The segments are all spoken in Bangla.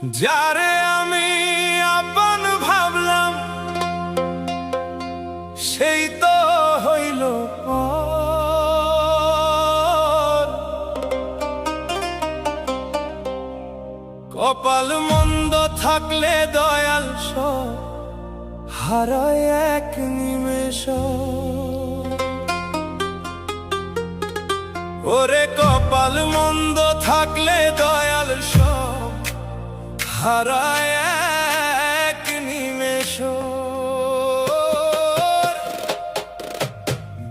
যারে আমি আপন ভাবলাম সেই তো হইল পর। কপাল মন্দ থাকলে দয়াল সব হারায় এক নিমেষ। ওরে কপাল মন্দ থাকলে দয়াল সব হারায় এক নিমেষ।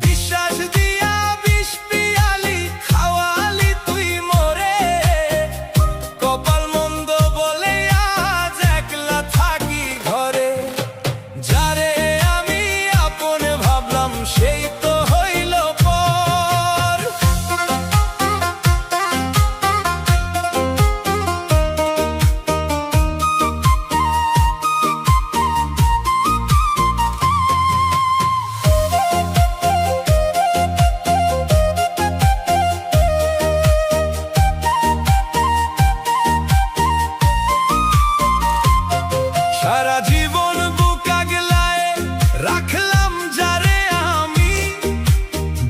বিশ্বাস দিয়া বিষ পিয়ালি খাওয়ালি তুই মোরে, কপাল মন্দ বলে আজ একলা থাকি ঘরে। যারে আমি আপন ভাবলাম সেই তো হইল পর। সারা জীবন বুক আগলায় রাখলাম যারে আমি,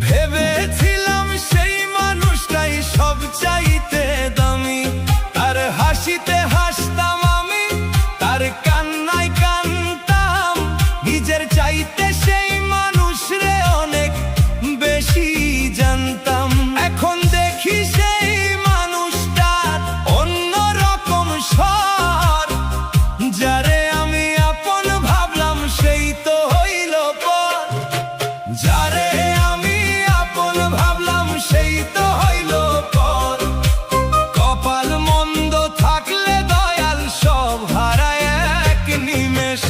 ভেবেছিলাম সেই মানুষটাই সব চাইতে দামি। তার হাসিতে হাসতাম আমি, তার কান্নায় কানতাম, নিজের চাইতে সেই মানুষরে অনেক বেশি জানতাম। এখন দেখি সেই মানুষটার অন্যরকম স্বর। যারে আমি আপন ভাবলাম সেই তো হইল পর। যারে আমি আপন ভাবলাম সেই তো হইল পর। কপাল মন্দ থাকলে দয়াল সব হারায় এক নিমেষ।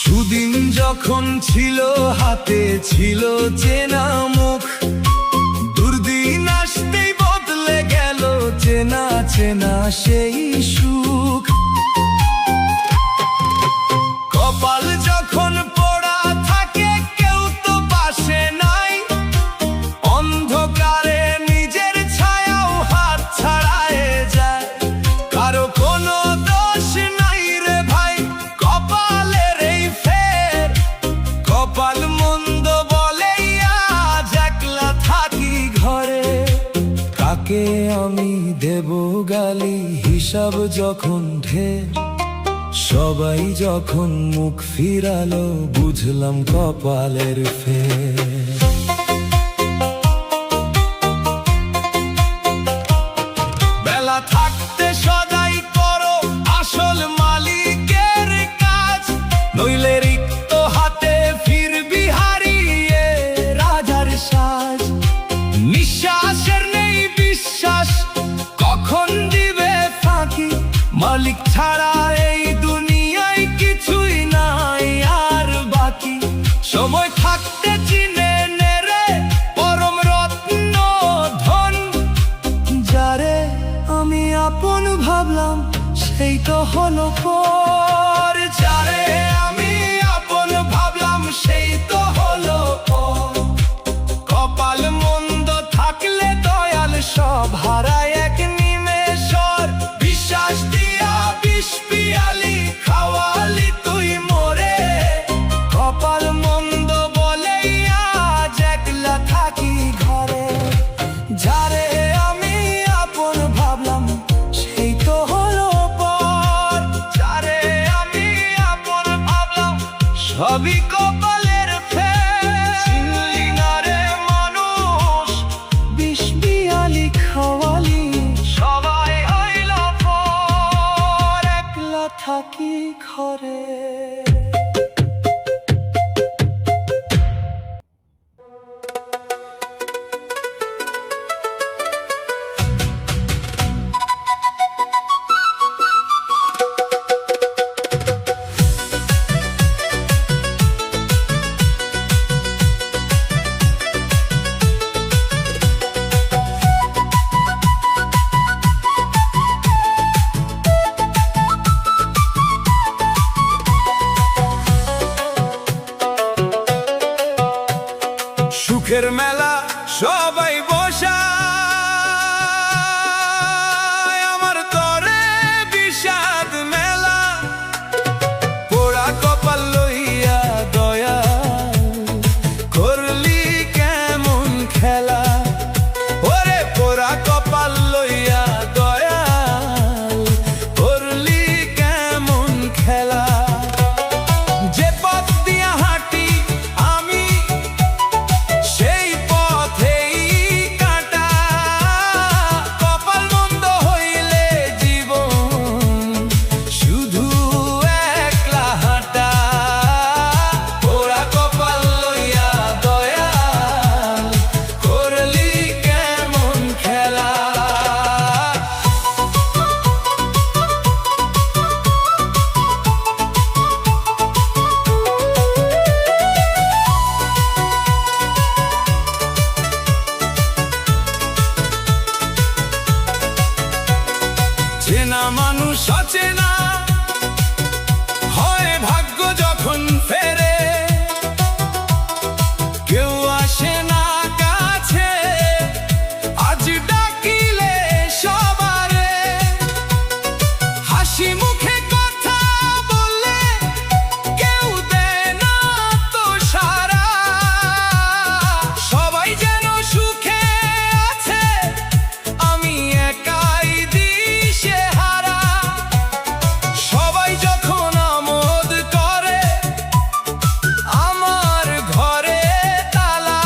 সুদিন যখন ছিল হাতে ছিল চেনা মুখ, দুর্দিন আসতেই বদলে গেল চেনা চেনা সেই সুখ। কপাল যখন পোড়া থাকে কেউ তো পাশে নাই, অন্ধকারে নিজের ছায়াও হাত ছাড়ায় যায়। কারো কোনো দোষ নাই রে ভাই কপালের এই ফের। কপাল মন্দ বলে আজ একলা থাকি ঘরে। কাকে আমি দেব গালি হিসাব যখন ঢের, সবাই যখন মুখ ফিরালো বুঝলাম কপালের ফের। বেলা থাকতে সদাই করো আসল মালিকের কাজ, নইলে রিক্ত হাতে ফিরবি হারিয়ে রাজার সাজ। নিঃশ্বাসের নেই বিশ্বাস কখন দিবে ফাঁকি, মালিক ছাড়া এই দুনিয়ায় কিছুই নাই আর বাকি। সময় থাকতে চিনে নে রে পরম রত্ন ধন। যারে আমি আপন ভাবলাম সেই তো হলো পর। যারে আমি আপন ভাবলাম সেই তো হলো পর। কপাল মন্দ থাকলে দয়াল সব হারায় এক নিমেষর। বিশ্বাস দিয়া বিষ পিয়ালি খাওয়ালি তুই মোরে, কপাল মন্দ বলে আজ একলা থাকি ঘরে। যারে আমি আপন ভাবলাম সেই তো হলো পর। সুখের মেলা সবাই বসা আমার তরে বিষাদ মেলা পোড়া কপাল লইয়া দয়া করলি কেমন খেলা ওরে পোড়া কপাল লইয়া দয়া করলি কেমন খেলা যে পথ দিয়া হাঁটি আমি সেই পথেই কাটা কপাল মন্দ হইলে জীবন শুধু একলা হাঁটা পোড়া কপাল লইয়া দয়া করলি কেমন খেলা চেনা মানুষ অচেনা হয় ভাগ্য যখন ফেরে কেউ আসে না কাছে আজ ডাকিলে সবারে হাসি মুখে কথা বললে কেউ দেয় না তো সারা সবাই যেন সুখে আছে আমি একাই দিশেহারা সবাই যখন আমোদ করে আমার ঘরে তালা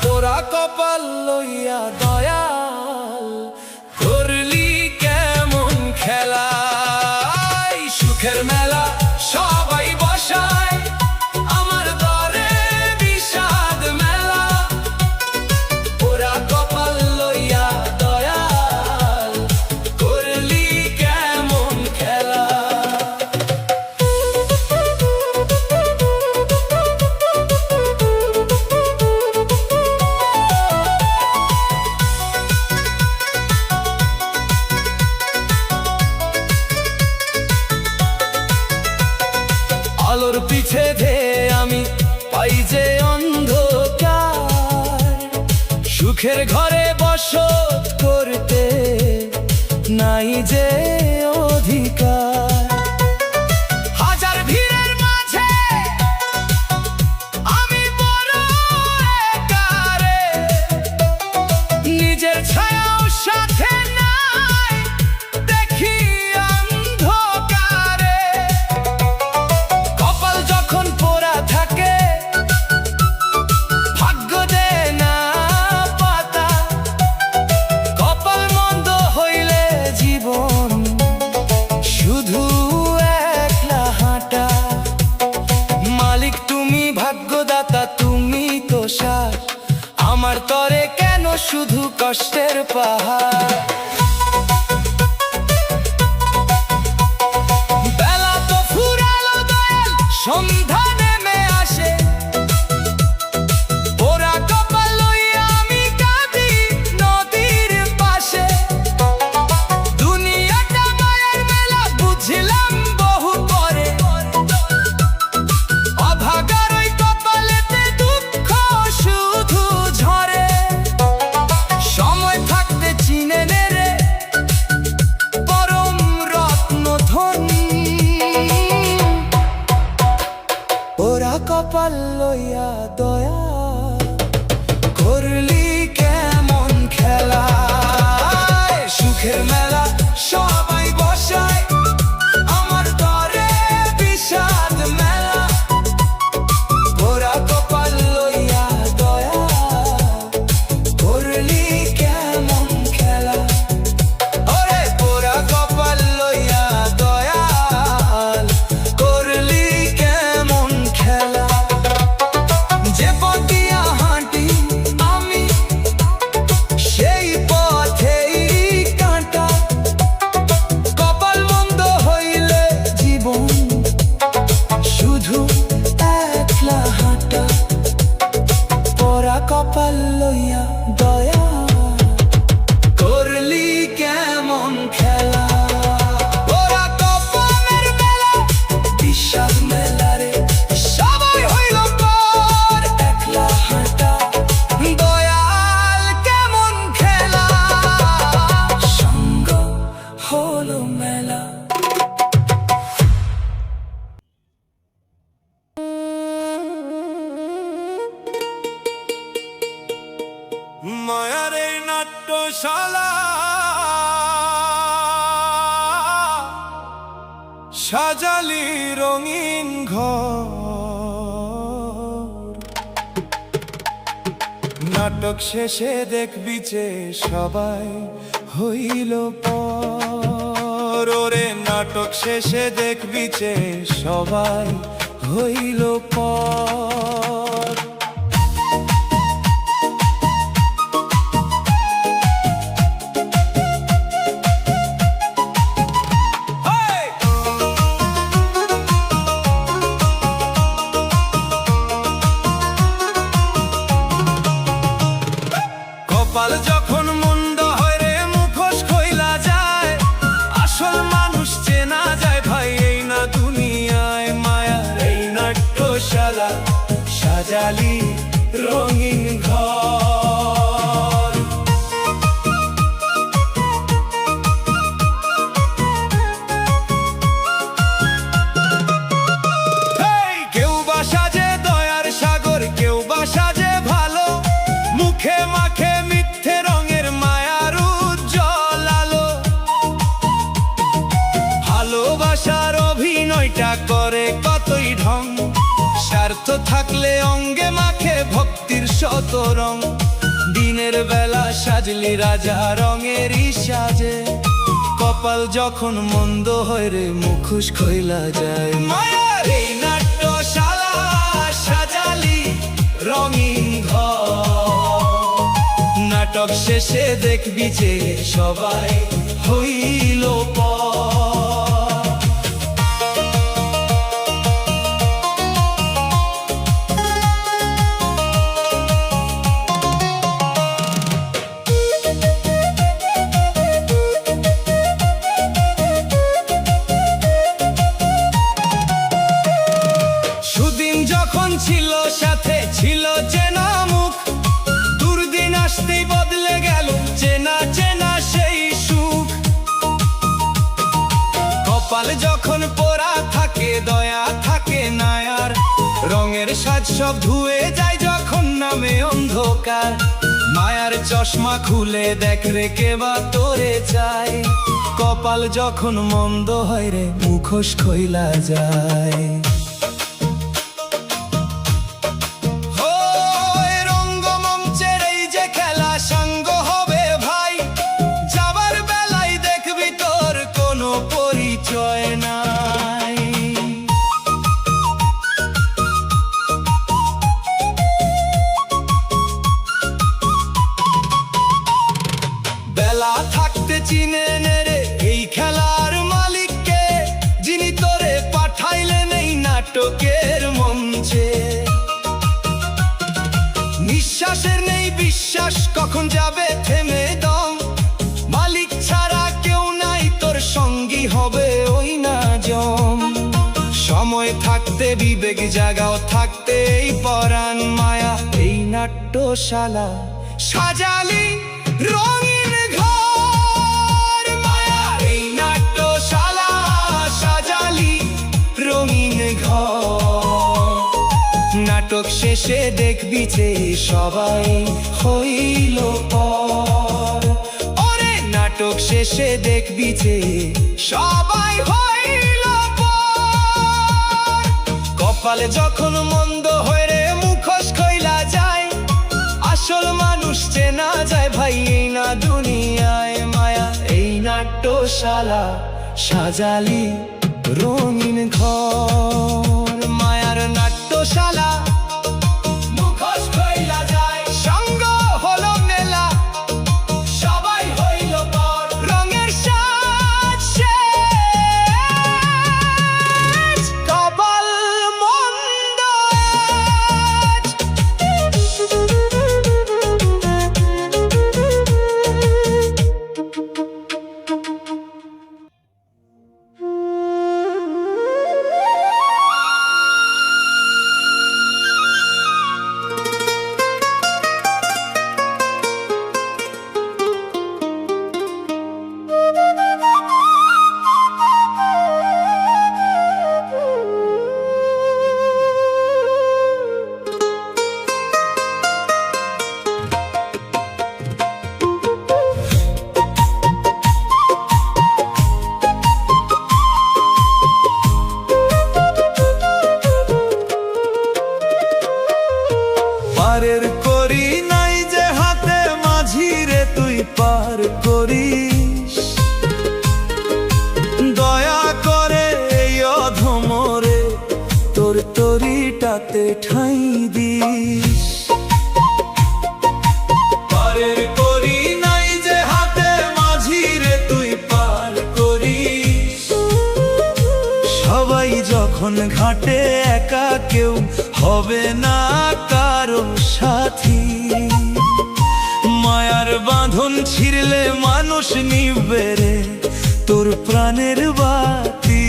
পোড়া কপাল লইয়া দয়াল করলি কেমন খেলা এই সুখের মেলা সবাই বসায় আমার দরে বিষাদ মেলা পোড়া কপাল লইয়া দয়াল করলি কেমন খেলা আলোর পিছে ধে আমি পাই যে অন্ধকার সুখের ঘরে বসত করতে নাই যে অধিকার হাজার ভিড়ের মাঝে আমি বড় একারে নিজের ছায়াও সাথে নাই দেখি অন্ধকারে কপাল যখন পোড়া থাকে ভাগ্য দেয় না পাতা কপাল মন্দ হইলে জীবন শুধু একলা হাঁটা মালিক তুমি ভাগ্যদাতা তুমি তো সার আমার তরে কেন শুধু কষ্টের পাহাড় বেলা তো ফুরালো দয়াল সন্ধ্যা নেমে আসে পোড়া কপাল লইয়া আমি কাঁদি নদীর পাশে দুনিয়াটা মায়ের মেলা বুঝলাম বহু পরে অভাগার ওই কপালেতে দুঃখ শুধু ঝরে সময় থাকতে চিনে নে রে পরম রত্ন ধন পোড়া কপাল লইয়া দয়া করলি কেমন খেলা সুখের মেলা সবাই বসায় আমার তরে বিষাদ মেলা পোড়া কপাল লইয়া দয়া করলি কেমন খেলা ওরে পোড়া কপাল লইয়া দয়াল করলি কেমন খেলা যে পথ দিয়া হাঁটি আমি সেই পথেই কাঁটা নাট্যশালা সাজালি রঙিন ঘর, নাটক শেষে দেখবি যে সবাই হইল পর। ওরে নাটক শেষে দেখবি যে সবাই হইল পর। কপাল যখন মন্দ হয় রে মুখোশ খইলা যায়, আসল মানুষ চেনা যায় ভাই এই না দুনিয়ায়। মায়ার এই নাট্যশালা সাজালি রঙিন ঘর। কেউ বা সাজে দয়ার সাগর, কেউ বা সাজে ভালো, মুখে মাখে মিথ্যে রঙের মায়ার উজ্জ্বল আলো। ভালোবাসার অভিনয়টা করে কতই ঢং, স্বার্থ থাকলে অঙ্গে মাখে ভক্তির শত রং। দিনের বেলা সাজলি রাজা রঙেরই সাজে, কপাল যখন মন্দ হয় রে মুখোশ খইলা যায়। মায়ার এই নাট্যশালা সাজালি রঙিন ঘর, নাটক শেষে দেখবি যে সবাই হইল পর। সুদিন যখন ছিল সাথে ছিল চেনা মুখ, দুর্দিন আসতেই বদলে গেল চেনা চেনা সেই সুখ। কপাল যখন পোড়া থাকে দয়া থাকে না আর, রঙের সাজ সব ধুয়ে যায় যখন নামে অন্ধকার। মায়ার চশমা খুলে দেখ রে কে বা তোরে চায়, কপাল যখন মন্দ হয় রে মুখোশ খইলা যায়। পরিচয় নাই বেলা থাকতে চিনে নে রে এই খেলার মালিককে, যিনি তোরে পাঠাইলেন এই নাটকের মঞ্চে। নিঃশ্বাসের নেই বিশ্বাস কখন যাবে থেমে দম, মালিক ছাড়া কেউ নাই তোর সঙ্গী হবে ওই না জম। সময় থাকতে বিবেক জাগাও থাকতে এই পরাণ, মায়া এই নাট্যশালা সাজালি রঙিন ঘর। মায়া এই নাট্যশালা সাজালি রঙিন ঘর, নাটক শেষে দেখবি যে সবাই হইল পর। নাটক শেষে দেখবি যে সবাই হইল পর। কপালে যখন মন্দ হয় রে মুখোশ খইলা যায়, আসল মানুষ চেনা যায় ভাই এই না দুনিয়ায়। মায়া এই নাট্যশালা সাজালি রঙিন ঘর, মায়ার নাট্যশালা মুখোশ খইলা যায়, সঙ্গ হলো মেলা সবাই হইল পর। রঙের সাজ শেষ, কপাল মন্দ আজ। পারের করি নাই যে হাতে, মাঝি রে তুই পার করিস। দয়া করে এই অধমরে তোর তরিটাতে ঠাঁই দিস। পারের করি নাই যে হাতে, মাঝি রে তুই পার করিস। সবাই যখন ঘাটে একা, কেউ হবে না কারো সাথী। মায়ার বাঁধন ছিঁড়লে মানুষ নিবে রে তোর প্রাণের বাতি।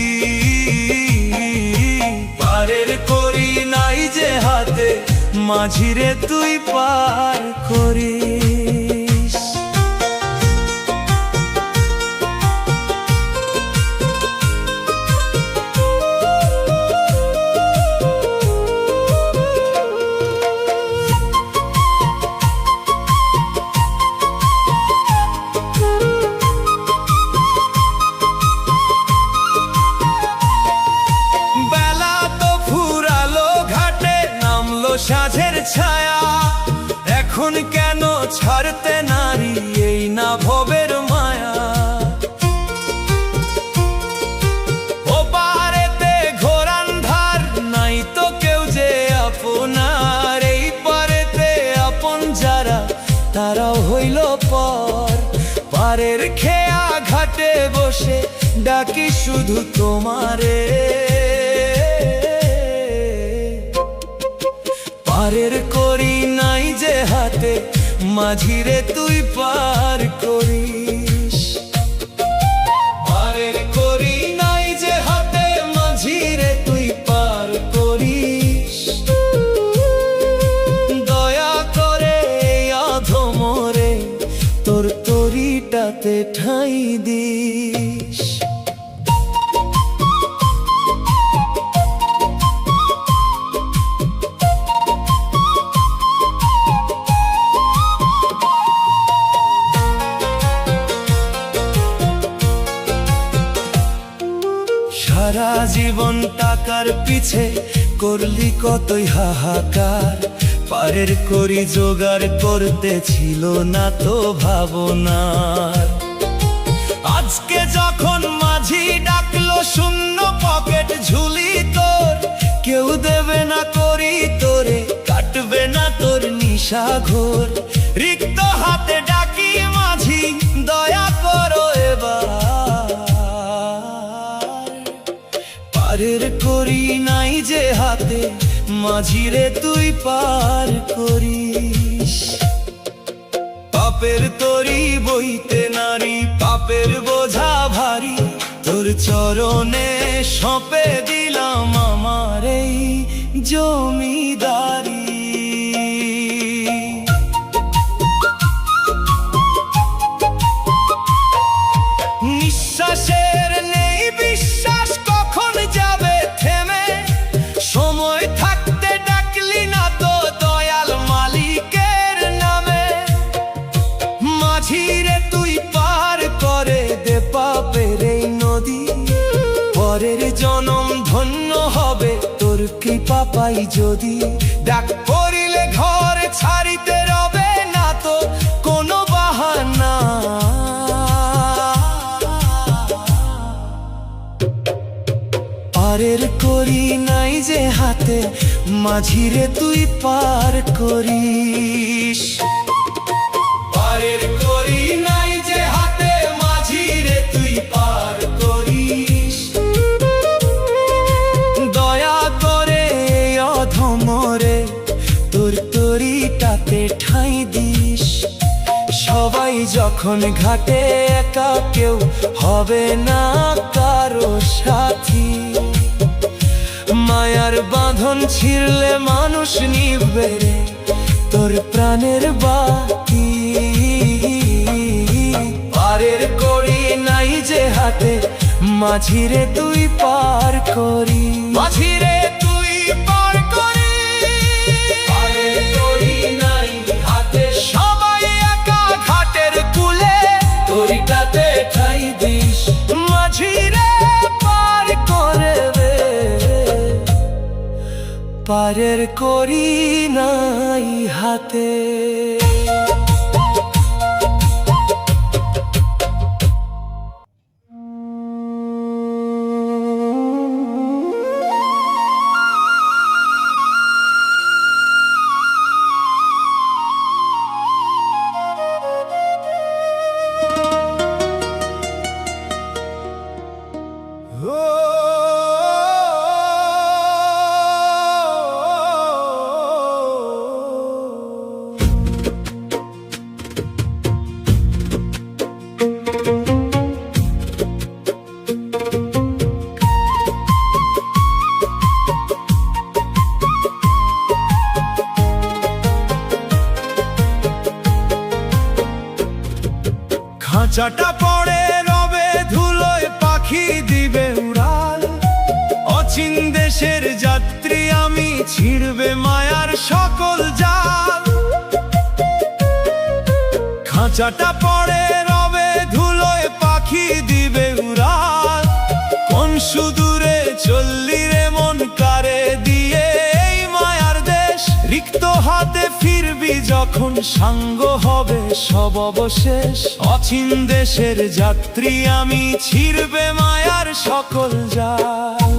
পারের করি নাই যে হাতে, মাঝি রে তুই পার করিস। সাঁঝের ছায়া এখন কেন ছাড়তে নারী এই না ভবের মায়া। ও পারেতে ঘোর আন্ধার, নাই তো কেউ যে আপনার। এই পারেতে আপন যারা, তারাও হইল পর। পারের খেয়া ঘাটে বসে ডাকি শুধু তোমারে। পারের করি নাই যে হাতে, মাঝি রে তুই পার করিস। পারের করি নাই যে হাতে, মাঝি রে তুই পার করিস। দয়া করে অধমরে তোর তরিটাতে ঠাঁই দিস। সারা জীবন টাকার পিছে করলি কতই হাহাকার। পারের করি জোগাড় করতে ছিল না তো ভাবনার। আজকে যখন মাঝি ডাকলো, শূন্য পকেট ঝুলি তোর। কেউ দেবে না করি তোরে, কাটবে না তোর নিশা ঘোর। রিক্ত হাতে ডাকি মাঝি, দয়া করো এবার। পারের করি নাই যে হাতে, মাঝি রে তুই পার করিস। পাপের তরি বইতে নারী, পাপের বোঝা ভারী। তোর চরণে সঁপে দিলাম আমার এই জমিদারি। নিঃশ্বাসের নেই বিশ্বাস, কখন যাবে থেমে। সময় থাকতে ডাকলি না তো দয়াল মালিকের নামে। মাঝি রে তুই পার করে দে পাপের এই নদী। পরের জনম ধন্য হবে তোর কৃপা পাই যদি। ডাক পড়িলে ঘর ছাড়িতে রবে না তো কোনো বাহানা। পারের করি নাই যে হাতে, মাঝি রে তুই পার করিস। পারের করি নাই যে হাতে, মাঝি রে তুই পার করিস। দয়া করে অধমরে তোর তরিটাতে ঠাঁই দিস। সবাই যখন ঘাটে একা, কেউ হবে না কারো সাথী। মায়ার বাঁধন ছিঁড়লে মানুষ নিবে রে তোর প্রাণের বাতি। পারের করি নাই যে হাতে, মাঝি রে তুই পার করি। মাঝি রে তুই পার করি। পারের করি নাই হাতে, সবাই একা ঘাটের কুলে তরিটাতে ঠাঁই দিস। মাঝি রে পার করে দে, পারের করি নাই। হাতে। খাঁচাটা পড়ে রবে ধুলোয়, পাখি দিবে উড়াল। অচিন দেশের যাত্রী আমি, ছিড়বে মায়ার সকল জাল। খাঁচাটা পড়ে রবে ধুলোয়, পাখি দিবে উড়াল। কোন সুদূরে চললি রে মন কারে দিয়ে এই মায়ার দেশ। রিক্ত হাতে ফিরবি যখন, সাঙ্গ হবে সব অবশেষ। অচিন দেশের যাত্রী আমি, ছিড়বে মায়ার সকল জাল।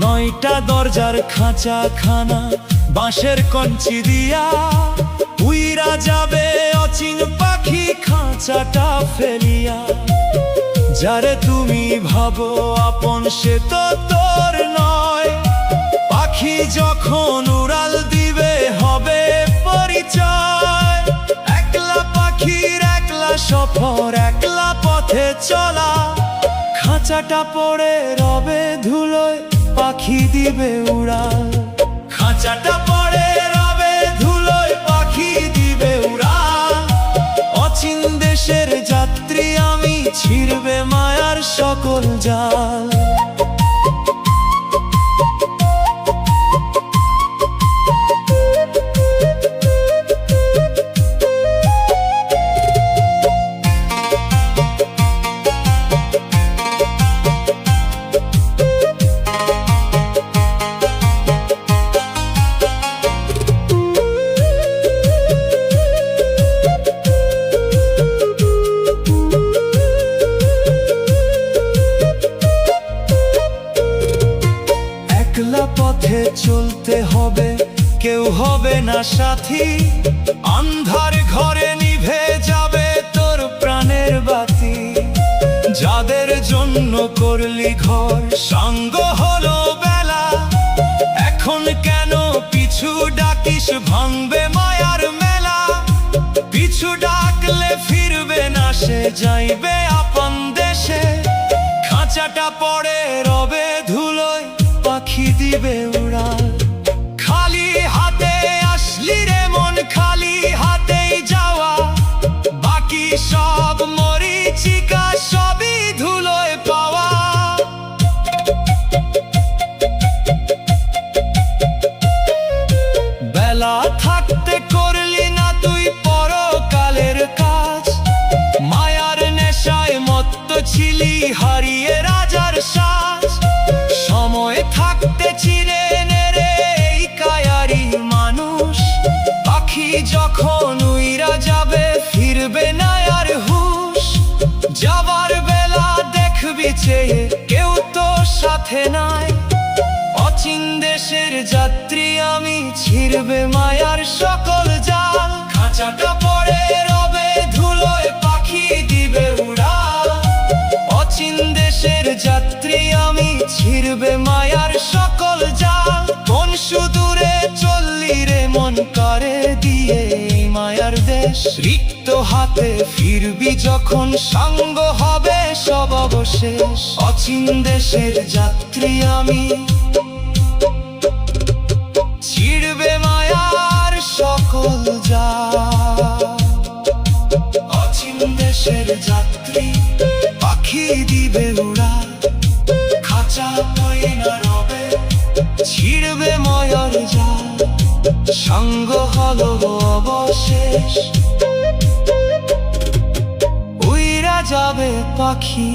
নয়টা দরজার খাঁচা খানা, বাঁশের কঞ্চি দিয়া। উইরা যাবে অচিন পাখি খাঁচাটা ফেলিয়া। যারে তুমি ভাবো আপন, সে তো তোর নয়। পাখি যখন উড়াল দিবে হবে পরিচয়। একলা পাখির একলা সফর, একলা পথে চলা। খাঁচাটা পড়ে রবে ধুলোয়, পাখি দিবে উড়াল। খাঁচাটা পড়ে রবে ধুলোয়, পাখি দিবে উড়াল। অচিন দেশের যাত্রী আমি, ছিড়বে মায়ার সকল জাল। পথে চলতে হবে, কেউ হবে না সাথী। আন্ধার ঘরে নিভে যাবে তোর প্রাণের বাতি। যাদের জন্য করলি ঘর, সঙ্গ হলো বেলা। এখন কেন পিছু ডাকিস, ভাঙবে মায়ার মেলা। পিছু ডাকলে ফিরবে না সে, যাইবে আপন দেশে। খাঁচাটা পড়ে রবে ধুলোয়, পাখি দিবে উড়াল। খালি হাতে আসলি রে মন, খালি হাতেই যাওয়া। বাকি সব মরীচিকা, সবই ধুলোয় পাওয়া। বেলা থাকতে করলি না তুই পরকালের কাজ। মায়ার নেশায় মত্ত ছিলি, হারিয়ে রাজার সাজ। সময় থাকতে চিনে নে রে এই কায়ারি মানুষ। পাখি যখন উইরা যাবে, ফিরবে না আর হুশ। যাবার বেলা দেখবি চেয়ে, কেউ তো সাথে নাই। অচিন দেশের যাত্রী আমি, ছিড়বে মায়ার সকল জাল। খাঁচাটা পড়ে রবে ধুলোয়, পাখি দিবে উড়াল। অচিন দেশের যাত্রী আমি, ছিড়বে মায়ার সকল জাল। কোন সুদূরে চললি রে মন কারে দিয়ে এই মায়ার দেশ। রিক্ত হাতে ফিরবি যখন, সঙ্গ হবে সব অবশেষ। অচিন দেশের যাত্রী আমি, ছিড়বে মায়ার সকল জাল। অচিন দেশের যাত্রী, পাখি দিবে উড়াল। খাঁচা আশা ময়না রবে, ছিড়বে ময়ূর জাল, সঙ্গ হলো অবশেষ। উইরা যাবে পাখি